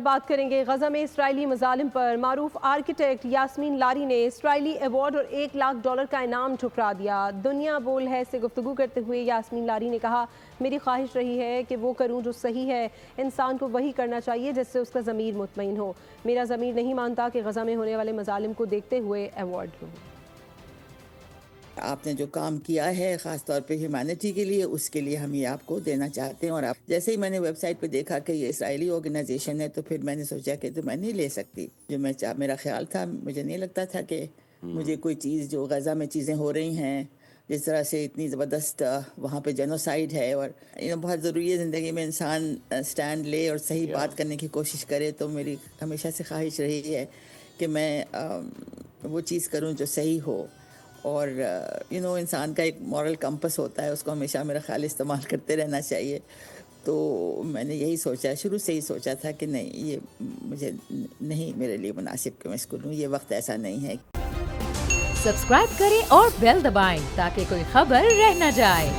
بات کریں گے غزہ میں اسرائیلی مظالم پر معروف آرکیٹیکٹ یاسمین لاری نے اسرائیلی ایوارڈ اور $1,00,000 کا انعام ٹھکرا دیا۔ دنیا بول ہے سے گفتگو کرتے ہوئے یاسمین لاری نے کہا، میری خواہش رہی ہے کہ وہ کروں جو صحیح ہے، انسان کو وہی کرنا چاہیے جس سے اس کا ضمیر مطمئن ہو۔ میرا ضمیر نہیں مانتا کہ غزہ میں ہونے والے مظالم کو دیکھتے ہوئے ایوارڈ لوں۔ آپ نے جو کام کیا ہے خاص طور پہ ہیومینٹی کے لیے، اس کے لیے ہم یہ آپ کو دینا چاہتے ہیں۔ اور آپ جیسے ہی میں نے ویب سائٹ پہ دیکھا کہ یہ اسرائیلی آرگنائزیشن ہے تو پھر میں نے سوچا کہ تو میں نہیں لے سکتی جو میرا خیال تھا۔ مجھے نہیں لگتا تھا کہ مجھے کوئی چیز جو غزہ میں چیزیں ہو رہی ہیں، جس طرح سے اتنی زبردست وہاں پہ جینوسائیڈ ہے، اور بہت ضروری ہے زندگی میں انسان سٹینڈ لے اور صحیح بات کرنے کی کوشش کرے۔ تو میری ہمیشہ سے خواہش رہی ہے کہ میں وہ چیز کروں جو صحیح ہو، اور انسان کا ایک مورل کمپس ہوتا ہے، اس کو ہمیشہ میرا خیال استعمال کرتے رہنا چاہیے۔ تو میں نے یہی سوچا، شروع سے ہی سوچا تھا کہ نہیں، یہ مجھے نہیں میرے لیے مناسب کہ میں اس کو لوں، یہ وقت ایسا نہیں ہے۔ سبسکرائب کریں اور بیل دبائیں تاکہ کوئی خبر رہ نہ جائے۔